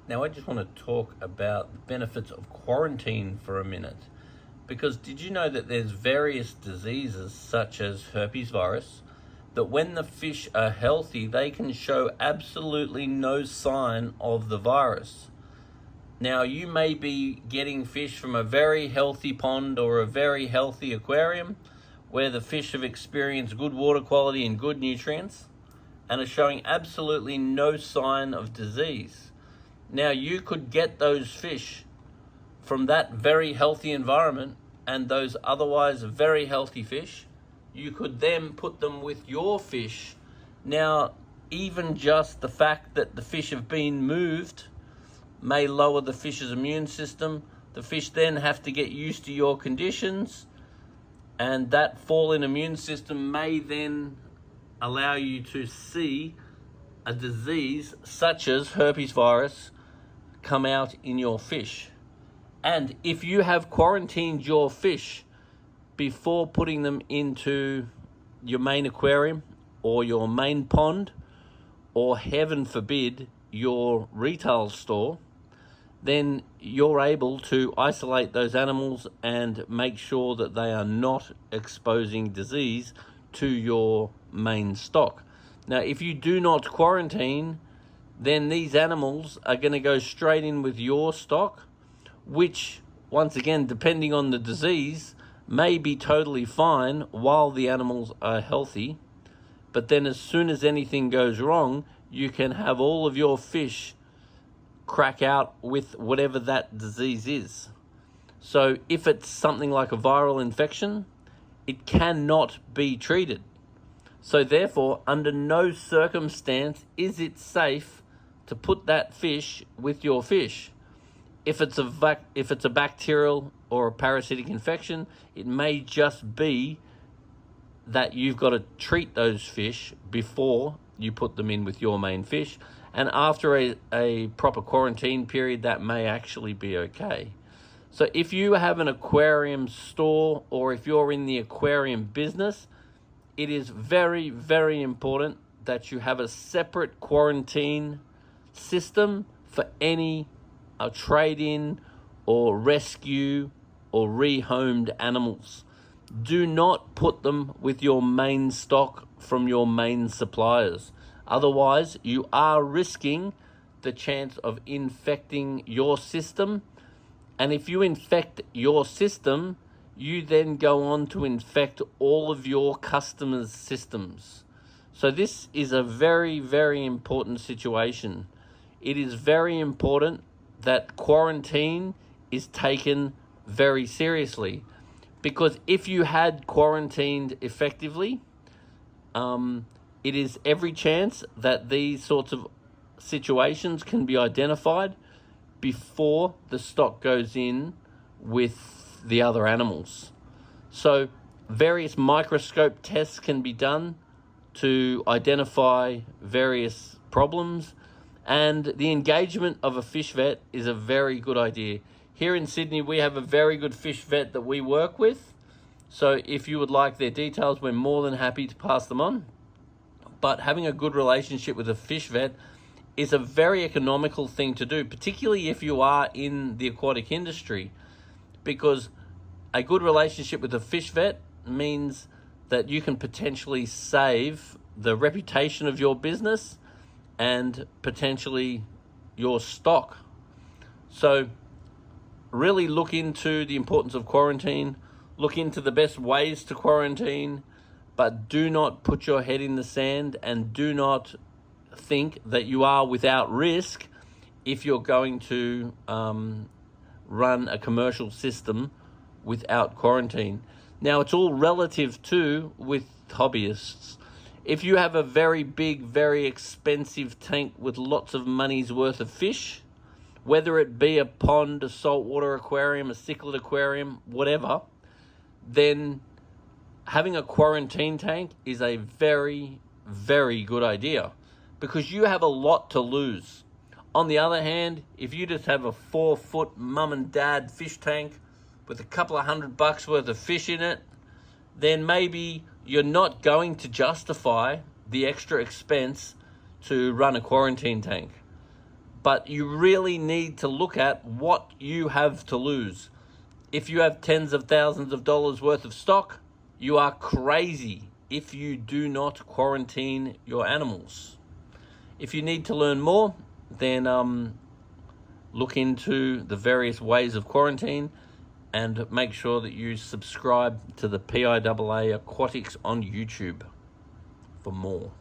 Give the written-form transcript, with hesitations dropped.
Now, I just want to talk about the benefits of quarantine for a minute. Because did you know that there's various diseases such as herpes virus that when the fish are healthy, they can show absolutely no sign of the virus. Now, you may be getting fish from a very healthy pond or a very healthy aquarium where the fish have experienced good water quality and good nutrients and are showing absolutely no sign of disease. Now, you could get those fish from that very healthy environment and those otherwise very healthy fish. You could then put them with your fish. Now, even just the fact that the fish have been moved may lower the fish's immune system. The fish then have to get used to your conditions, and that fall in immune system may then allow you to see a disease such as herpes virus come out in your fish. And if you have quarantined your fish before putting them into your main aquarium or your main pond, or heaven forbid, your retail store, then you're able to isolate those animals and make sure that they are not exposing disease to your main stock. Now, if you do not quarantine, then these animals are going to go straight in with your stock, which, once again, depending on the disease, may be totally fine while the animals are healthy. But then as soon as anything goes wrong, you can have all of your fish crack out with whatever that disease is. So if it's something like a viral infection, it cannot be treated. So therefore, under no circumstance is it safe to put that fish with your fish. If it's a bacterial or a parasitic infection, it may just be that you've got to treat those fish before you put them in with your main fish. And after a proper quarantine period, that may actually be okay. So if you have an aquarium store or if you're in the aquarium business, it is very, very important that you have a separate quarantine system for any trade-in or rescue or rehomed animals. Do not put them with your main stock from your main suppliers. Otherwise, you are risking the chance of infecting your system. And if you infect your system, you then go on to infect all of your customers' systems. So this is a very, very important situation. It is very important that quarantine is taken very seriously, because if you had quarantined effectively, it is every chance that these sorts of situations can be identified before the stock goes in with the other animals. So various microscope tests can be done to identify various problems, and the engagement of a fish vet is a very good idea. Here in Sydney, we have a very good fish vet that we work with. So if you would like their details, we're more than happy to pass them on. But having a good relationship with a fish vet is a very economical thing to do, particularly if you are in the aquatic industry, because a good relationship with a fish vet means that you can potentially save the reputation of your business and potentially your stock. So really look into the importance of quarantine, look into the best ways to quarantine, but do not put your head in the sand and do not think that you are without risk if you're going to run a commercial system without quarantine. Now, it's all relative too with hobbyists. If you have a very big, very expensive tank with lots of money's worth of fish, whether it be a pond, a saltwater aquarium, a cichlid aquarium, whatever, then having a quarantine tank is a very, very good idea, because you have a lot to lose. On the other hand, if you just have a 4-foot mum and dad fish tank with a couple of $100 worth of fish in it, then maybe you're not going to justify the extra expense to run a quarantine tank. But you really need to look at what you have to lose. If you have tens of thousands of dollars worth of stock, you are crazy if you do not quarantine your animals. If you need to learn more, then look into the various ways of quarantine and make sure that you subscribe to the PIAA Aquatics on YouTube for more.